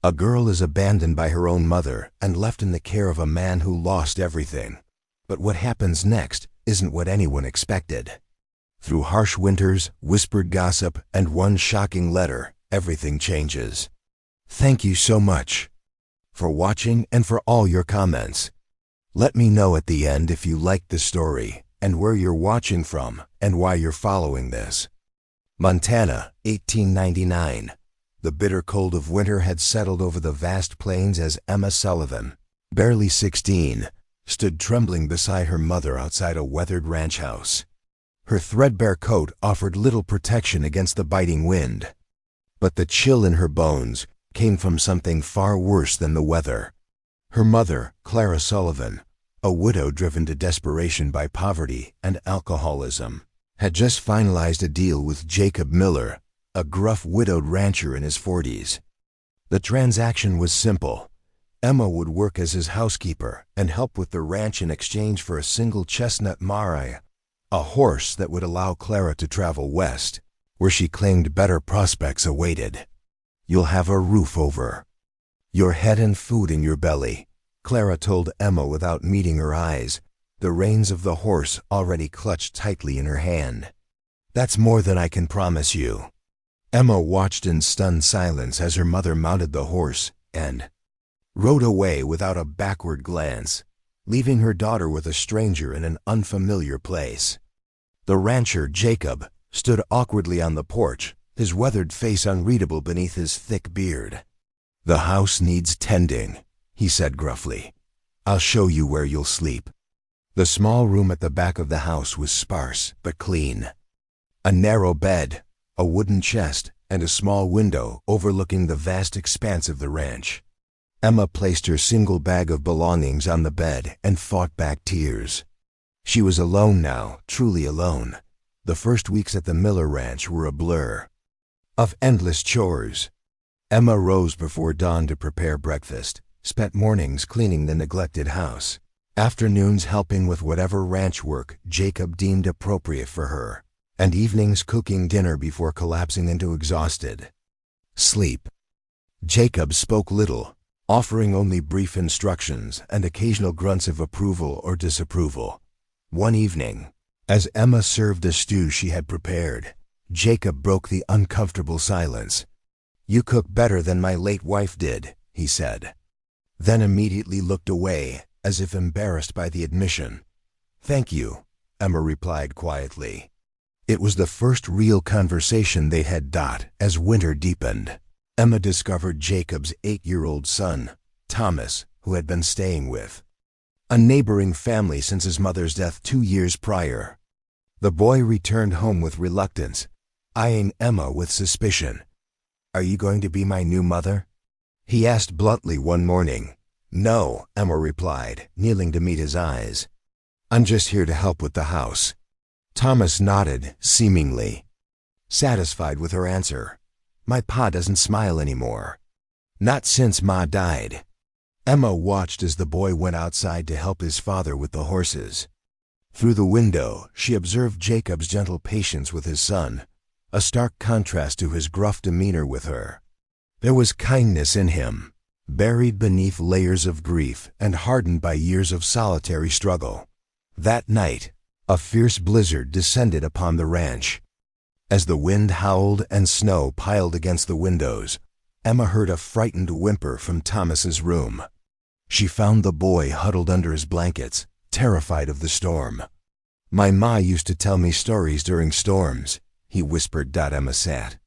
A girl is abandoned by her own mother and left in the care of a man who lost everything. But what happens next isn't what anyone expected. Through harsh winters, whispered gossip, and one shocking letter, everything changes. Thank you so much for watching and for all your comments. Let me know at the end if you liked the story and where you're watching from and why you're following this. Montana, 1899. The bitter cold of winter had settled over the vast plains as Emma Sullivan, barely 16, stood trembling beside her mother outside a weathered ranch house. Her threadbare coat offered little protection against the biting wind. But the chill in her bones came from something far worse than the weather. Her mother, Clara Sullivan, a widow driven to desperation by poverty and alcoholism, had just finalized a deal with Jacob Miller, a gruff widowed rancher in his 40s. The transaction was simple. Emma would work as his housekeeper and help with the ranch in exchange for a single chestnut mare, a horse that would allow Clara to travel west, where she claimed better prospects awaited. You'll have a roof over your head and food in your belly, Clara told Emma without meeting her eyes, the reins of the horse already clutched tightly in her hand. That's more than I can promise you. Emma watched in stunned silence as her mother mounted the horse and rode away without a backward glance, leaving her daughter with a stranger in an unfamiliar place. The rancher, Jacob, stood awkwardly on the porch, his weathered face unreadable beneath his thick beard. The house needs tending, he said gruffly. I'll show you where you'll sleep. The small room at the back of the house was sparse but clean. A narrow bed, a wooden chest, and a small window overlooking the vast expanse of the ranch. Emma placed her single bag of belongings on the bed and fought back tears. She was alone now, truly alone. The first weeks at the Miller Ranch were a blur of endless chores. Emma rose before dawn to prepare breakfast, spent mornings cleaning the neglected house, afternoons helping with whatever ranch work Jacob deemed appropriate for her, and evenings cooking dinner before collapsing into exhausted sleep. Jacob spoke little, offering only brief instructions and occasional grunts of approval or disapproval. One evening, as Emma served a stew she had prepared, Jacob broke the uncomfortable silence. You cook better than my late wife did, he said, then immediately looked away, as if embarrassed by the admission. Thank you, Emma replied quietly. It was the first real conversation they had as winter deepened. Emma discovered Jacob's 8-year-old son, Thomas, who had been staying with a neighboring family since his mother's death 2 years prior. The boy returned home with reluctance, eyeing Emma with suspicion. Are you going to be my new mother? He asked bluntly one morning. No, Emma replied, kneeling to meet his eyes. I'm just here to help with the house. Thomas nodded, seemingly satisfied with her answer. My pa doesn't smile anymore. Not since Ma died. Emma watched as the boy went outside to help his father with the horses. Through the window, she observed Jacob's gentle patience with his son, a stark contrast to his gruff demeanor with her. There was kindness in him, buried beneath layers of grief and hardened by years of solitary struggle. That night, a fierce blizzard descended upon the ranch. As the wind howled and snow piled against the windows, Emma heard a frightened whimper from Thomas's room. She found the boy huddled under his blankets, terrified of the storm. My ma used to tell me stories during storms, he whispered. Emma sat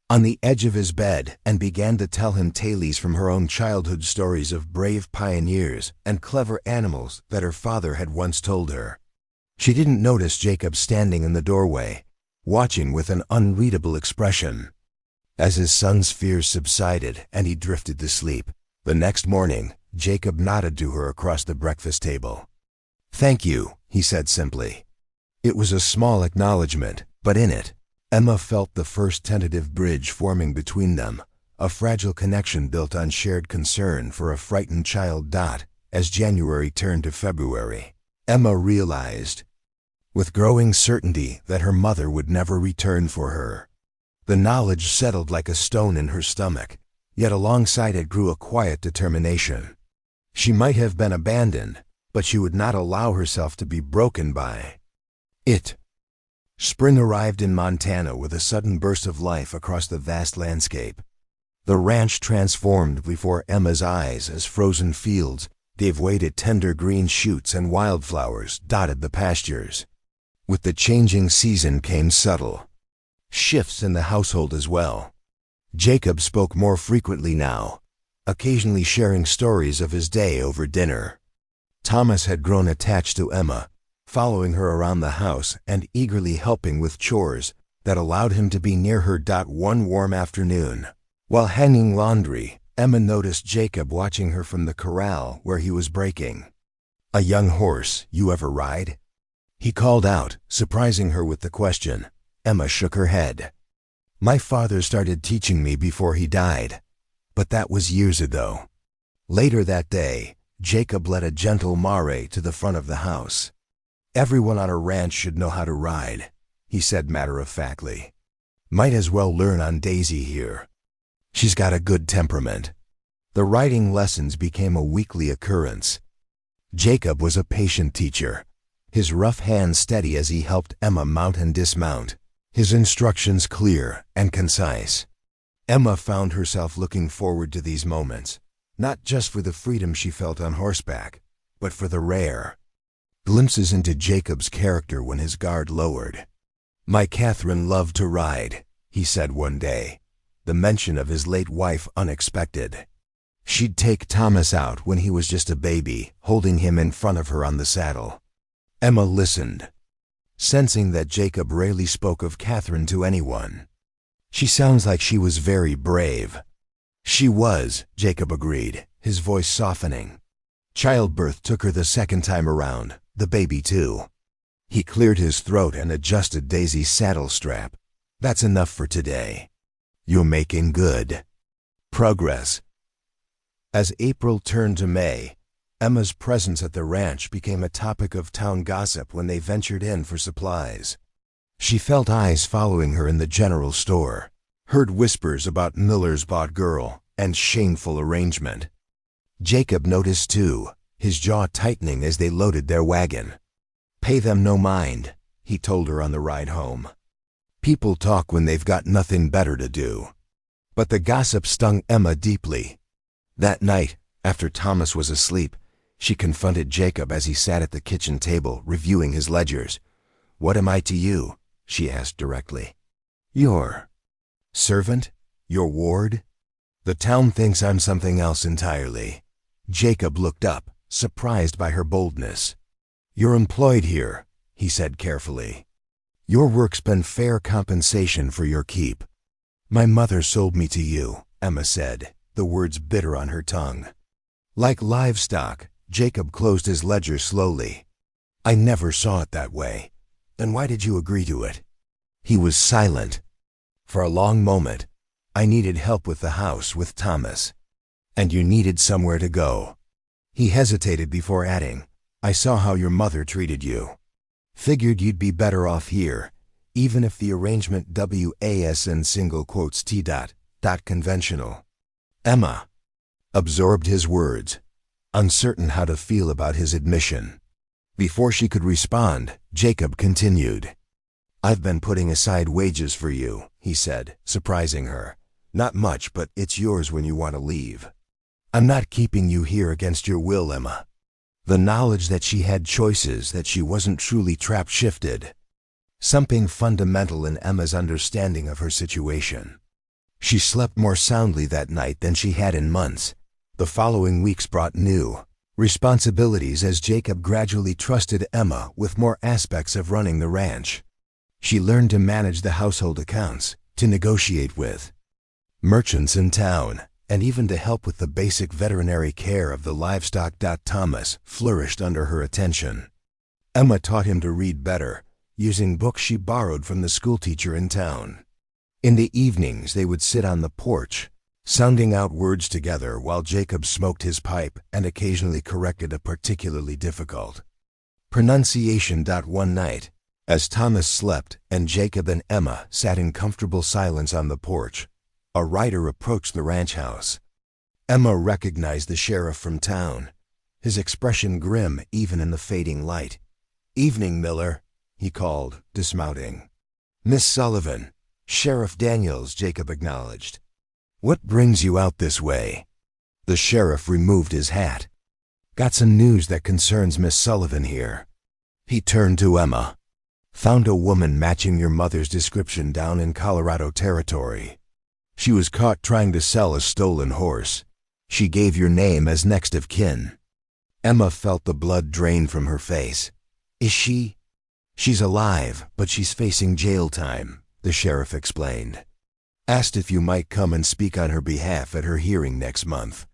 on the edge of his bed and began to tell him tales from her own childhood, stories of brave pioneers and clever animals that her father had once told her. She didn't notice Jacob standing in the doorway, watching with an unreadable expression. As his son's fears subsided and he drifted to sleep, the next morning, Jacob nodded to her across the breakfast table. Thank you, he said simply. It was a small acknowledgement, but in it, Emma felt the first tentative bridge forming between them, a fragile connection built on shared concern for a frightened child. As January turned to February, Emma realized, with growing certainty, that her mother would never return for her. The knowledge settled like a stone in her stomach, Yet alongside it grew a quiet determination. She might have been abandoned, but she would not allow herself to be broken by it. Spring arrived in Montana with a sudden burst of life across the vast landscape. The ranch transformed before Emma's eyes as frozen fields gave way to tender green shoots and wildflowers dotted the pastures. With the changing season came subtle shifts in the household as well. Jacob spoke more frequently now, occasionally sharing stories of his day over dinner. Thomas had grown attached to Emma, following her around the house and eagerly helping with chores that allowed him to be near her. One warm afternoon, while hanging laundry, Emma noticed Jacob watching her from the corral where he was breaking. "A young horse you ever ride?" he called out, surprising her with the question. Emma shook her head. "My father started teaching me before he died, but that was years ago." Later that day, Jacob led a gentle mare to the front of the house. "Everyone on a ranch should know how to ride," he said matter-of-factly. "Might as well learn on Daisy here. She's got a good temperament." The riding lessons became a weekly occurrence. Jacob was a patient teacher, his rough hand steady as he helped Emma mount and dismount, his instructions clear and concise. Emma found herself looking forward to these moments, not just for the freedom she felt on horseback, but for the rare glimpses into Jacob's character when his guard lowered. "My Catherine loved to ride," he said one day, the mention of his late wife unexpected. She'd take Thomas out when he was just a baby, holding him in front of her on the saddle. Emma listened, sensing that Jacob rarely spoke of Catherine to anyone. "She sounds like she was very brave." "She was," Jacob agreed, his voice softening. "Childbirth took her the second time around, the baby too." He cleared his throat and adjusted Daisy's saddle strap. "That's enough for today. You're making good progress." As April turned to May, Emma's presence at the ranch became a topic of town gossip when they ventured in for supplies. She felt eyes following her in the general store, heard whispers about Miller's bought girl and shameful arrangement. Jacob noticed too, his jaw tightening as they loaded their wagon. "Pay them no mind," he told her on the ride home. "People talk when they've got nothing better to do." But the gossip stung Emma deeply. That night, after Thomas was asleep, she confronted Jacob as he sat at the kitchen table reviewing his ledgers. "What am I to you?" she asked directly. "Your servant? Your ward? The town thinks I'm something else entirely." Jacob looked up, surprised by her boldness. "You're employed here," he said carefully. "Your work's been fair compensation for your keep." "My mother sold me to you," Emma said, the words bitter on her tongue. Like livestock, Jacob closed his ledger slowly. "I never saw it that way. Then why did you agree to it?" He was silent. "For a long moment, I needed help with the house with Thomas. And you needed somewhere to go." He hesitated before adding, "I saw how your mother treated you. Figured you'd be better off here, even if the arrangement conventional." Emma absorbed his words, uncertain how to feel about his admission. Before she could respond, Jacob continued. "I've been putting aside wages for you," he said, surprising her. "Not much, but it's yours when you want to leave. I'm not keeping you here against your will, Emma." The knowledge that she had choices, that she wasn't truly trapped, shifted something fundamental in Emma's understanding of her situation. She slept more soundly that night than she had in months. The following weeks brought new responsibilities as Jacob gradually trusted Emma with more aspects of running the ranch. She learned to manage the household accounts, to negotiate with merchants in town, and even to help with the basic veterinary care of the livestock. Thomas flourished under her attention. Emma taught him to read better, using books she borrowed from the schoolteacher in town. In the evenings they would sit on the porch, sounding out words together while Jacob smoked his pipe and occasionally corrected a particularly difficult pronunciation. One night, as Thomas slept and Jacob and Emma sat in comfortable silence on the porch, A rider approached the ranch house. Emma recognized the sheriff from town, his expression grim even in the fading light. "Evening, Miller," he called, dismounting. "Miss Sullivan." "Sheriff Daniels," Jacob acknowledged. "What brings you out this way?" The sheriff removed his hat. "Got some news that concerns Miss Sullivan here." He turned to Emma. "Found a woman matching your mother's description down in Colorado Territory. She was caught trying to sell a stolen horse. She gave your name as next of kin." Emma felt the blood drain from her face. "Is she?" "She's alive, but she's facing jail time," the sheriff explained. "Asked if you might come and speak on her behalf at her hearing next month."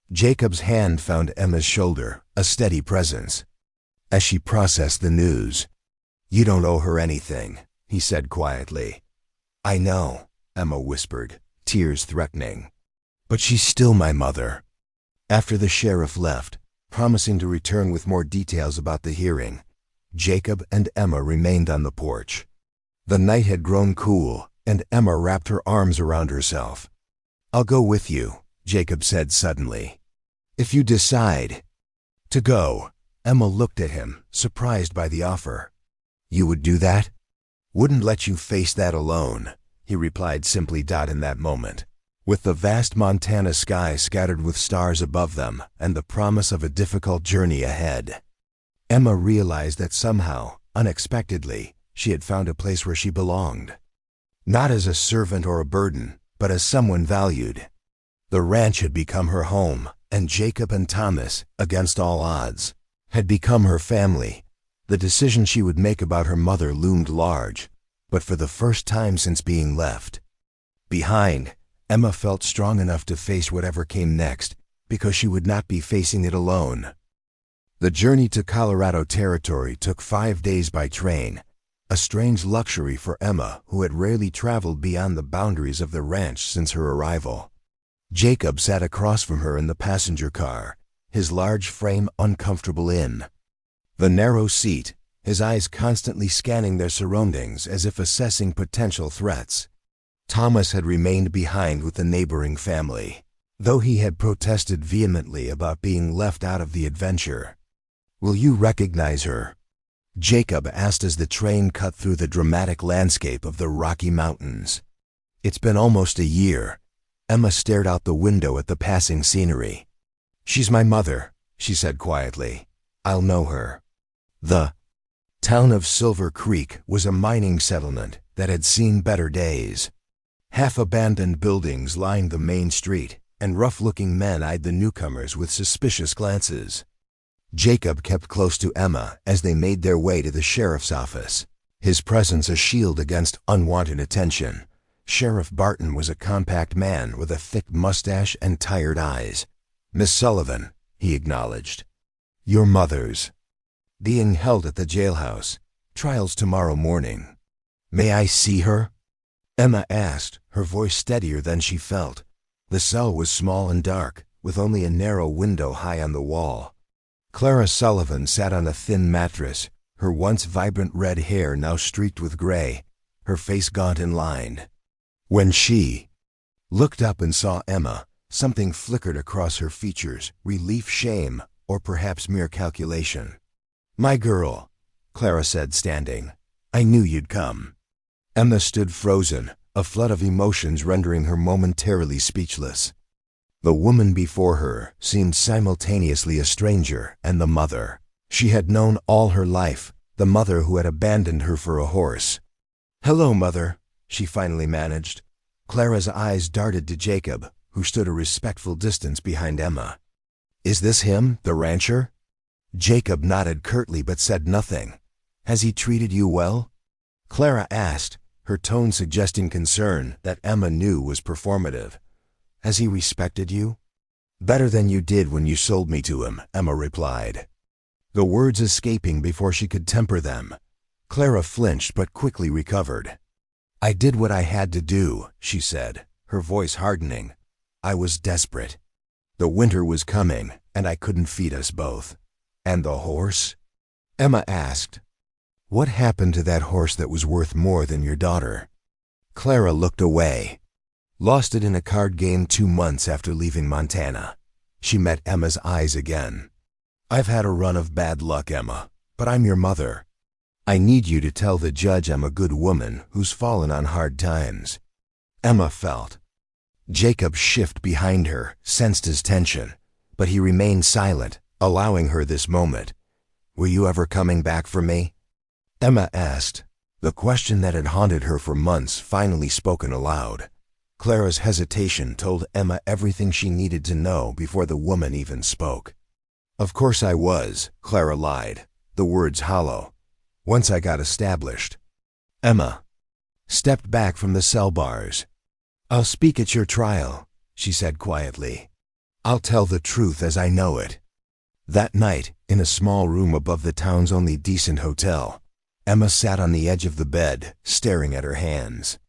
Jacob's hand found Emma's shoulder, a steady presence. As she processed the news, "You don't owe her anything," he said quietly. "I know," Emma whispered, tears threatening. "But she's still my mother." After the sheriff left, promising to return with more details about the hearing, Jacob and Emma remained on the porch. The night had grown cool, and Emma wrapped her arms around herself. "I'll go with you," Jacob said suddenly. "If you decide to go." Emma looked at him, surprised by the offer. "You would do that?" "Wouldn't let you face that alone," he replied simply. In that moment, with the vast Montana sky scattered with stars above them and the promise of a difficult journey ahead, Emma realized that somehow, unexpectedly, she had found a place where she belonged. Not as a servant or a burden, but as someone valued. The ranch had become her home, and Jacob and Thomas, against all odds, had become her family. The decision she would make about her mother loomed large, but for the first time since being left behind, Emma felt strong enough to face whatever came next, because she would not be facing it alone. The journey to Colorado Territory took 5 days by train, a strange luxury for Emma, who had rarely traveled beyond the boundaries of the ranch since her arrival. Jacob sat across from her in the passenger car, his large frame uncomfortable in the narrow seat, his eyes constantly scanning their surroundings as if assessing potential threats. Thomas had remained behind with the neighboring family, though he had protested vehemently about being left out of the adventure. "Will you recognize her?" Jacob asked as the train cut through the dramatic landscape of the Rocky Mountains. "It's been almost a year." Emma stared out the window at the passing scenery. "She's my mother," she said quietly. "I'll know her." The town of Silver Creek was a mining settlement that had seen better days. Half-abandoned buildings lined the main street, and rough-looking men eyed the newcomers with suspicious glances. Jacob kept close to Emma as they made their way to the sheriff's office, his presence a shield against unwanted attention. Sheriff Barton was a compact man with a thick mustache and tired eyes. "Miss Sullivan," he acknowledged. "Your mother's being held at the jailhouse. Trial's tomorrow morning." "May I see her?" Emma asked, her voice steadier than she felt. The cell was small and dark, with only a narrow window high on the wall. Clara Sullivan sat on a thin mattress, her once vibrant red hair now streaked with gray, her face gaunt and lined. When she looked up and saw Emma, something flickered across her features, relief, shame, or perhaps mere calculation. "My girl," Clara said, standing. "I knew you'd come." Emma stood frozen, a flood of emotions rendering her momentarily speechless. The woman before her seemed simultaneously a stranger and the mother she had known all her life, the mother who had abandoned her for a horse. "Hello, Mother," she finally managed. Clara's eyes darted to Jacob, who stood a respectful distance behind Emma. "Is this him, the rancher?" Jacob nodded curtly but said nothing. "Has he treated you well?" Clara asked, her tone suggesting concern that Emma knew was performative. "Has he respected you?" "Better than you did when you sold me to him," Emma replied, the words escaping before she could temper them. Clara flinched but quickly recovered. "I did what I had to do," she said, her voice hardening. "I was desperate. The winter was coming, and I couldn't feed us both." "And the horse?" Emma asked. "What happened to that horse that was worth more than your daughter?" Clara looked away. Lost it in a card game 2 months after leaving Montana. She met Emma's eyes again. I've had a run of bad luck, Emma, but I'm your mother. I need you to tell the judge I'm a good woman who's fallen on hard times. Emma felt. Jacob's shift behind her sensed his tension, but he remained silent, allowing her this moment. Were you ever coming back for me? Emma asked, the question that had haunted her for months finally spoken aloud. Clara's hesitation told Emma everything she needed to know before the woman even spoke. Of course I was, Clara lied, the words hollow. Once I got established. Emma stepped back from the cell bars. I'll speak at your trial, she said quietly. I'll tell the truth as I know it. That night, in a small room above the town's only decent hotel, Emma sat on the edge of the bed, staring at her hands.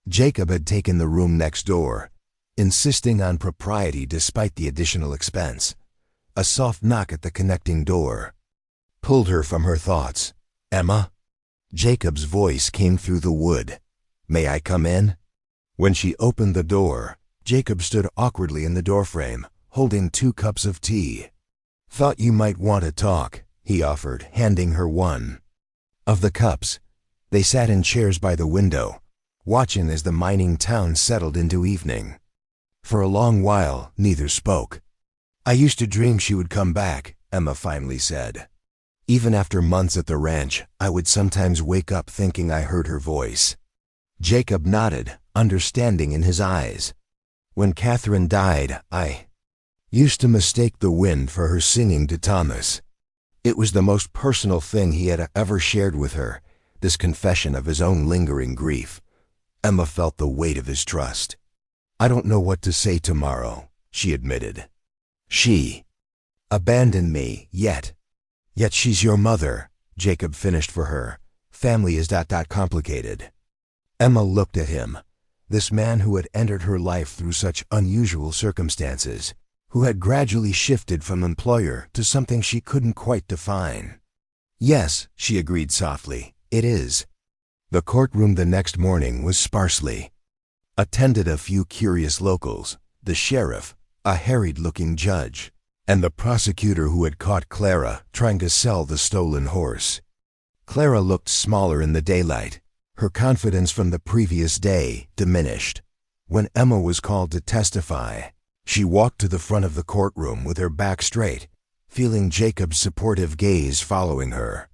Jacob had taken the room next door, insisting on propriety despite the additional expense. A soft knock at the connecting door pulled her from her thoughts. Emma? Jacob's voice came through the wood. May I come in? When she opened the door, Jacob stood awkwardly in the doorframe, holding 2 cups of tea. Thought you might want to talk, he offered, handing her one of the cups. They sat in chairs by the window, watching as the mining town settled into evening. For a long while, neither spoke. I used to dream she would come back, Emma finally said. Even after months at the ranch, I would sometimes wake up thinking I heard her voice. Jacob nodded, understanding in his eyes. When Catherine died, I used to mistake the wind for her singing to Thomas. It was the most personal thing he had ever shared with her, this confession of his own lingering grief. Emma felt the weight of his trust. I don't know what to say tomorrow, she admitted. She abandoned me, yet she's your mother, Jacob finished for her. Family is complicated. Emma looked at him, this man who had entered her life through such unusual circumstances, who had gradually shifted from employer to something she couldn't quite define. Yes, she agreed softly, it is. The courtroom the next morning was sparsely attended a few curious locals, the sheriff, a harried-looking judge, and the prosecutor who had caught Clara trying to sell the stolen horse. Clara looked smaller in the daylight. Her confidence from the previous day diminished. When Emma was called to testify, she walked to the front of the courtroom with her back straight, feeling Jacob's supportive gaze following her.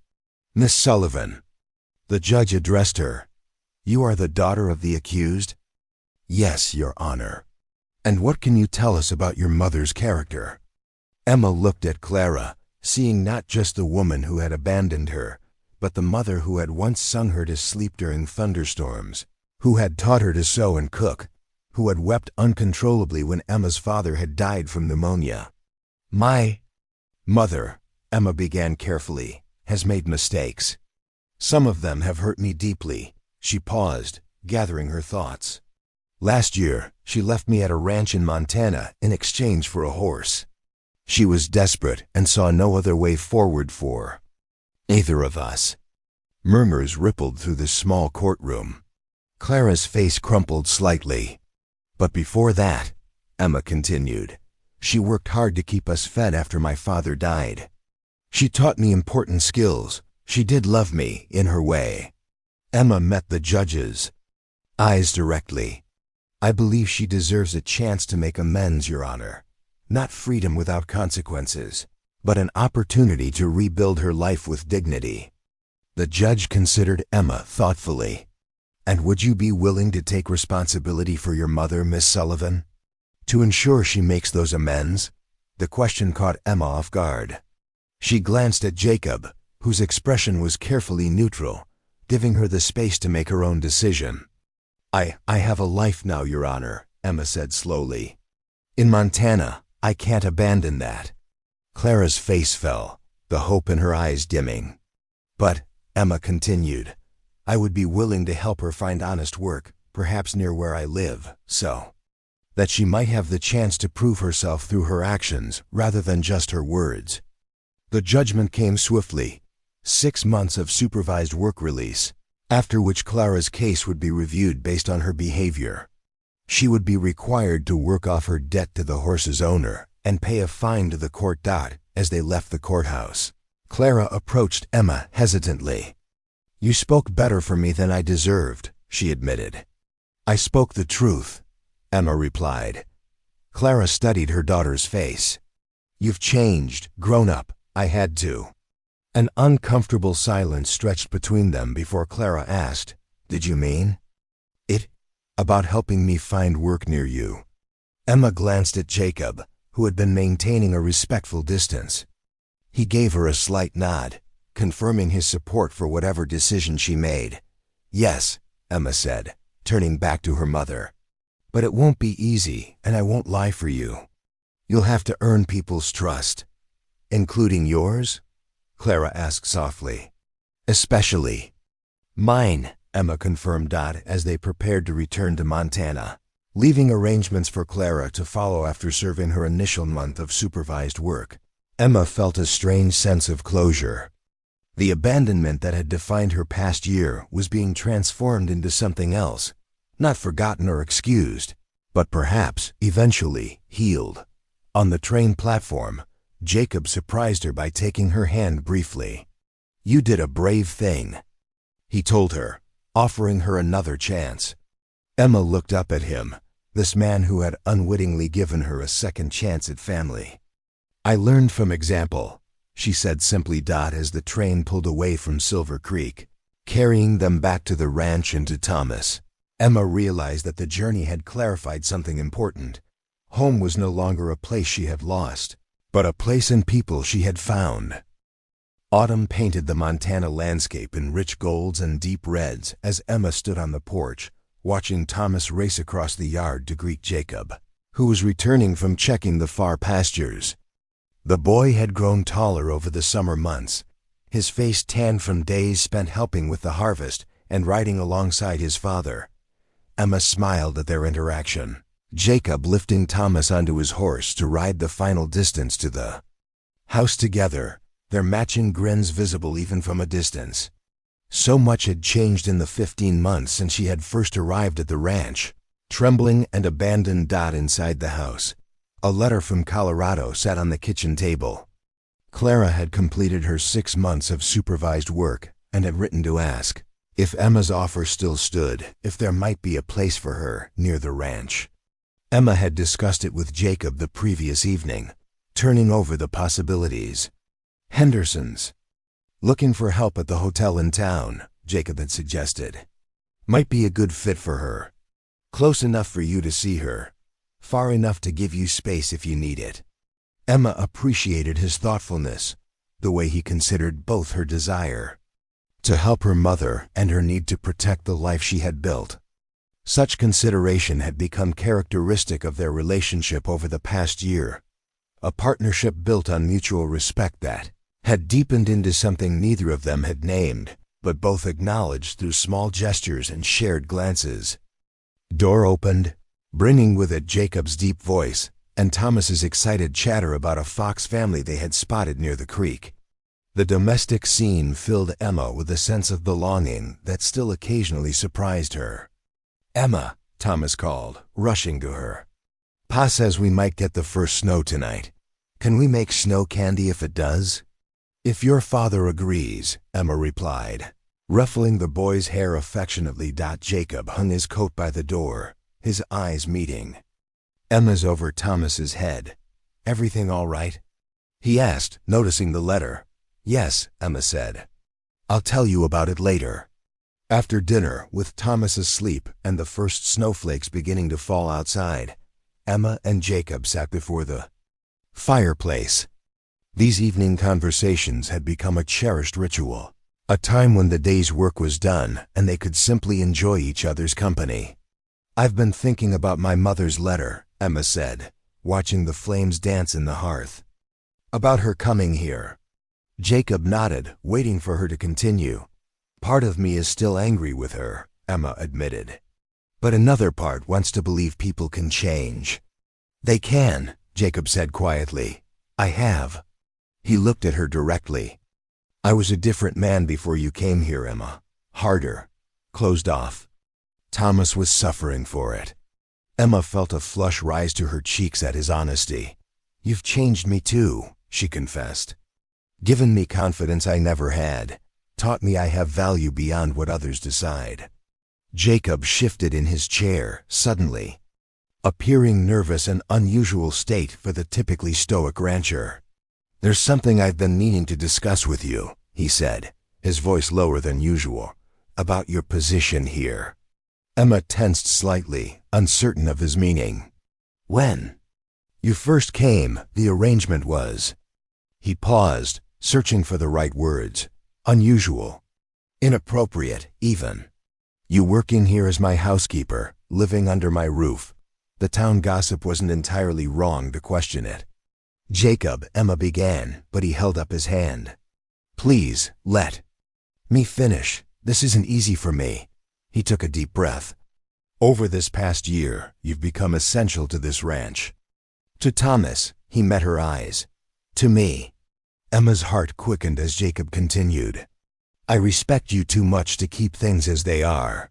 Miss Sullivan. The judge addressed her. You are the daughter of the accused? Yes, Your Honor. And what can you tell us about your mother's character? Emma looked at Clara, seeing not just the woman who had abandoned her, but the mother who had once sung her to sleep during thunderstorms, who had taught her to sew and cook, who had wept uncontrollably when Emma's father had died from pneumonia. My mother, Emma began carefully, has made mistakes. Some of them have hurt me deeply. She paused, gathering her thoughts. Last year, she left me at a ranch in Montana in exchange for a horse. She was desperate and saw no other way forward for either of us. Murmurs rippled through the small courtroom. Clara's face crumpled slightly. But before that, Emma continued, she worked hard to keep us fed after my father died. She taught me important skills. She did love me, in her way. Emma met the judge's eyes directly. I believe she deserves a chance to make amends, Your Honor. Not freedom without consequences, but an opportunity to rebuild her life with dignity. The judge considered Emma thoughtfully. And would you be willing to take responsibility for your mother, Miss Sullivan? To ensure she makes those amends? The question caught Emma off guard. She glanced at Jacob, whose expression was carefully neutral, giving her the space to make her own decision. I have a life now, Your Honor, Emma said slowly. In Montana, I can't abandon that. Clara's face fell, the hope in her eyes dimming. But, Emma continued, I would be willing to help her find honest work, perhaps near where I live, so that she might have the chance to prove herself through her actions rather than just her words. The judgment came swiftly, 6 months of supervised work release, after which Clara's case would be reviewed based on her behavior. She would be required to work off her debt to the horse's owner and pay a fine to the court. As they left the courthouse, Clara approached Emma hesitantly. "You spoke better for me than I deserved," she admitted. "I spoke the truth," Emma replied. Clara studied her daughter's face. "You've changed, grown up. I had to." An uncomfortable silence stretched between them before Clara asked, "Did you mean it about helping me find work near you?" Emma glanced at Jacob, who had been maintaining a respectful distance. He gave her a slight nod, confirming his support for whatever decision she made. "Yes," Emma said, turning back to her mother. "But it won't be easy, and I won't lie for you. You'll have to earn people's trust." "Including yours?" Clara asked softly. "Especially mine," Emma confirmed as they prepared to return to Montana, leaving arrangements for Clara to follow after serving her initial month of supervised work. Emma felt a strange sense of closure. The abandonment that had defined her past year was being transformed into something else, not forgotten or excused, but perhaps, eventually, healed. On the train platform, Jacob surprised her by taking her hand briefly. "You did a brave thing," he told her, offering her another chance. Emma looked up at him, this man who had unwittingly given her a second chance at family. "I learned from example," she said simply. As the train pulled away from Silver Creek, carrying them back to the ranch and to Thomas, Emma realized that the journey had clarified something important. Home was no longer a place she had lost, but a place and people she had found. Autumn painted the Montana landscape in rich golds and deep reds as Emma stood on the porch, watching Thomas race across the yard to greet Jacob, who was returning from checking the far pastures. The boy had grown taller over the summer months, his face tanned from days spent helping with the harvest and riding alongside his father. Emma smiled at their interaction, Jacob lifting Thomas onto his horse to ride the final distance to the house together, their matching grins visible even from a distance. So much had changed in the 15 months since she had first arrived at the ranch. Trembling and abandoned. Inside the house, a letter from Colorado sat on the kitchen table. Clara had completed her 6 months of supervised work and had written to ask if Emma's offer still stood, if there might be a place for her near the ranch. Emma had discussed it with Jacob the previous evening, turning over the possibilities. Henderson's. "Looking for help at the hotel in town," Jacob had suggested. "Might be a good fit for her. Close enough for you to see her. Far enough to give you space if you need it." Emma appreciated his thoughtfulness, the way he considered both her desire to help her mother and her need to protect the life she had built. Such consideration had become characteristic of their relationship over the past year, a partnership built on mutual respect that had deepened into something neither of them had named, but both acknowledged through small gestures and shared glances. Door opened, bringing with it Jacob's deep voice and Thomas's excited chatter about a fox family they had spotted near the creek. The domestic scene filled Emma with a sense of belonging that still occasionally surprised her. "Emma," Thomas called, rushing to her. "Pa says we might get the first snow tonight. Can we make snow candy if it does?" "If your father agrees," Emma replied, ruffling the boy's hair affectionately. Jacob hung his coat by the door, his eyes meeting Emma's over Thomas's head. "Everything all right?" he asked, noticing the letter. "Yes," Emma said. "I'll tell you about it later." After dinner, with Thomas asleep and the first snowflakes beginning to fall outside, Emma and Jacob sat before the fireplace. These evening conversations had become a cherished ritual, a time when the day's work was done and they could simply enjoy each other's company. "I've been thinking about my mother's letter," Emma said, watching the flames dance in the hearth. "About her coming here." Jacob nodded, waiting for her to continue. "Part of me is still angry with her," Emma admitted. "But another part wants to believe people can change." "They can," Jacob said quietly. "I have." He looked at her directly. "I was a different man before you came here, Emma. Harder. Closed off. Thomas was suffering for it." Emma felt a flush rise to her cheeks at his honesty. "You've changed me too," she confessed. "Given me confidence I never had. Taught me I have value beyond what others decide." Jacob shifted in his chair, suddenly, appearing nervous, an unusual state for the typically stoic rancher. "There's something I've been meaning to discuss with you," he said, his voice lower than usual, "about your position here." Emma tensed slightly, uncertain of his meaning. "When you first came, the arrangement was—" He paused, searching for the right words. "Unusual. Inappropriate, even. You working here as my housekeeper, living under my roof. The town gossip wasn't entirely wrong to question it." "Jacob," Emma began, but he held up his hand. "Please, let me finish. This isn't easy for me." He took a deep breath. "Over this past year, you've become essential to this ranch." To Thomas, he met her eyes. "To me." Emma's heart quickened as Jacob continued. "I respect you too much to keep things as they are.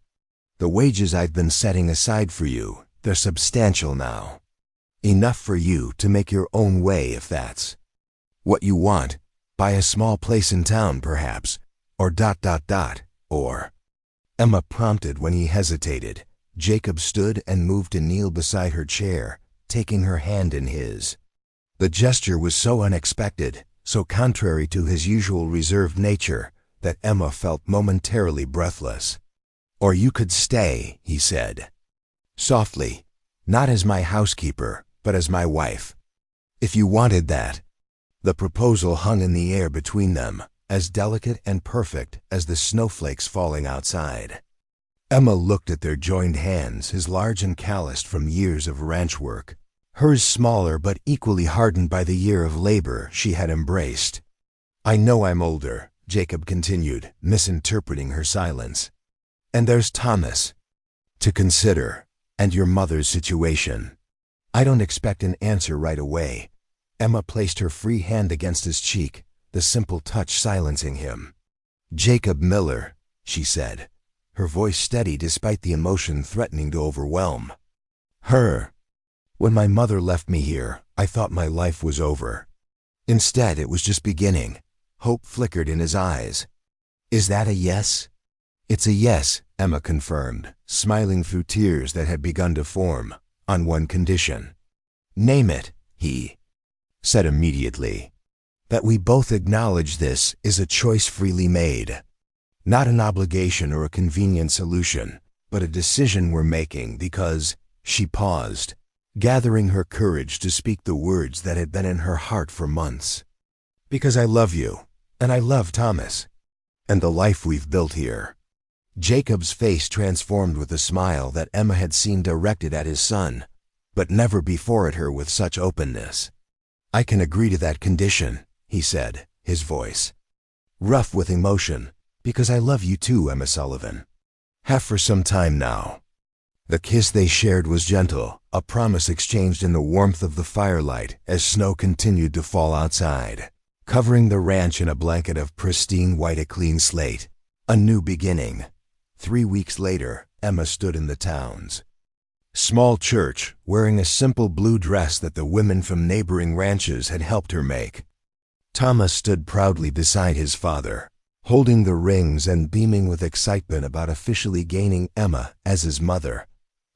The wages I've been setting aside for you, they're substantial now. Enough for you to make your own way if that's what you want. Buy a small place in town, perhaps, or ... or..." Emma prompted when he hesitated. Jacob stood and moved to kneel beside her chair, taking her hand in his. The gesture was so unexpected, so contrary to his usual reserved nature, that Emma felt momentarily breathless. "Or you could stay," he said, softly, "not as my housekeeper, but as my wife. If you wanted that." The proposal hung in the air between them, as delicate and perfect as the snowflakes falling outside. Emma looked at their joined hands, his large and calloused from years of ranch work, hers smaller but equally hardened by the year of labor she had embraced. "I know I'm older," Jacob continued, misinterpreting her silence. "And there's Thomas to consider, and your mother's situation. I don't expect an answer right away." Emma placed her free hand against his cheek, the simple touch silencing him. "Jacob Miller," she said, her voice steady despite the emotion threatening to overwhelm her. "When my mother left me here, I thought my life was over. Instead, it was just beginning." Hope flickered in his eyes. "Is that a yes?" "It's a yes," Emma confirmed, smiling through tears that had begun to form, "on one condition." "Name it," he said immediately. "That we both acknowledge this is a choice freely made. Not an obligation or a convenient solution, but a decision we're making because—" She paused, gathering her courage to speak the words that had been in her heart for months. "Because I love you, and I love Thomas, and the life we've built here." Jacob's face transformed with a smile that Emma had seen directed at his son, but never before at her with such openness. "I can agree to that condition," he said, his voice rough with emotion, "because I love you too, Emma Sullivan. Have for some time now." The kiss they shared was gentle, a promise exchanged in the warmth of the firelight as snow continued to fall outside, covering the ranch in a blanket of pristine white, a clean slate. A new beginning. 3 weeks later, Emma stood in the town's small church, wearing a simple blue dress that the women from neighboring ranches had helped her make. Thomas stood proudly beside his father, holding the rings and beaming with excitement about officially gaining Emma as his mother.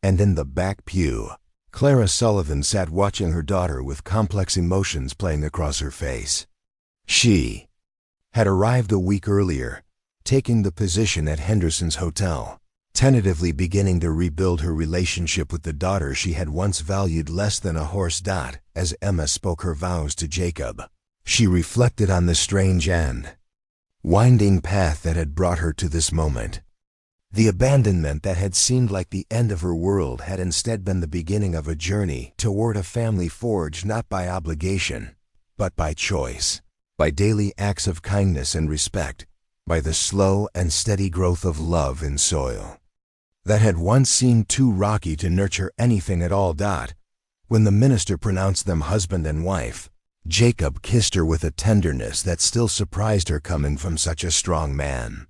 And in the back pew, Clara Sullivan sat watching her daughter with complex emotions playing across her face. She had arrived a week earlier, taking the position at Henderson's hotel, tentatively beginning to rebuild her relationship with the daughter she had once valued less than a horse. As Emma spoke her vows to Jacob, she reflected on the strange and winding path that had brought her to this moment. The abandonment that had seemed like the end of her world had instead been the beginning of a journey toward a family forged not by obligation, but by choice, by daily acts of kindness and respect, by the slow and steady growth of love in soil that had once seemed too rocky to nurture anything at all. When the minister pronounced them husband and wife, Jacob kissed her with a tenderness that still surprised her coming from such a strong man.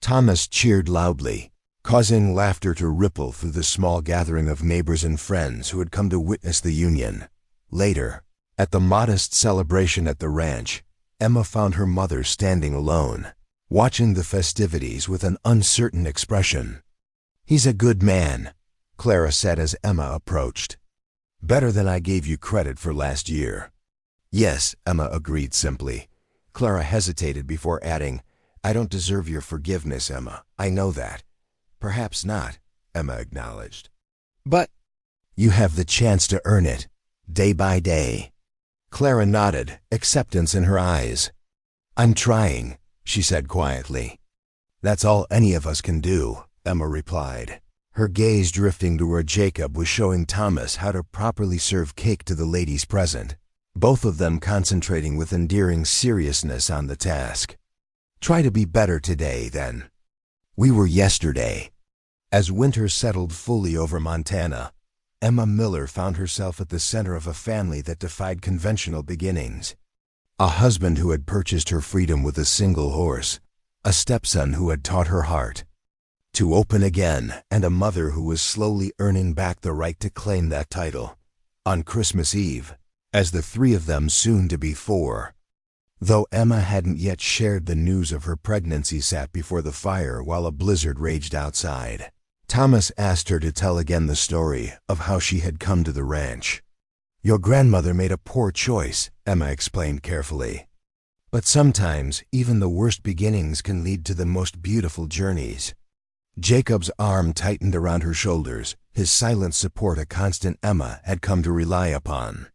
Thomas cheered loudly, causing laughter to ripple through the small gathering of neighbors and friends who had come to witness the union. Later, at the modest celebration at the ranch, Emma found her mother standing alone, watching the festivities with an uncertain expression. "He's a good man," Clara said as Emma approached. "Better than I gave you credit for last year." "Yes," Emma agreed simply. Clara hesitated before adding, "I don't deserve your forgiveness, Emma. I know that." "Perhaps not," Emma acknowledged. "But you have the chance to earn it, day by day." Clara nodded, acceptance in her eyes. "I'm trying," she said quietly. "That's all any of us can do," Emma replied, her gaze drifting to where Jacob was showing Thomas how to properly serve cake to the ladies present, both of them concentrating with endearing seriousness on the task. "Try to be better today, then. We were yesterday." As winter settled fully over Montana, Emma Miller found herself at the center of a family that defied conventional beginnings. A husband who had purchased her freedom with a single horse, a stepson who had taught her heart to open again, and a mother who was slowly earning back the right to claim that title. On Christmas Eve, as the three of them soon to be four. Though Emma hadn't yet shared the news of her pregnancy sat before the fire while a blizzard raged outside. Thomas asked her to tell again the story of how she had come to the ranch. "Your grandmother made a poor choice," Emma explained carefully. "But sometimes even the worst beginnings can lead to the most beautiful journeys." Jacob's arm tightened around her shoulders, his silent support a constant Emma had come to rely upon.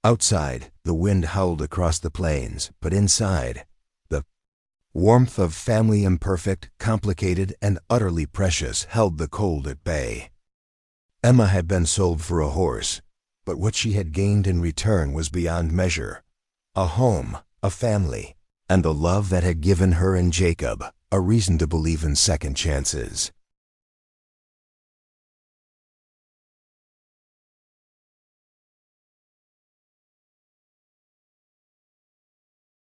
Outside, the wind howled across the plains, but inside, the warmth of family imperfect, complicated, and utterly precious held the cold at bay. Emma had been sold for a horse, but what she had gained in return was beyond measure. A home, a family, and the love that had given her and Jacob a reason to believe in second chances.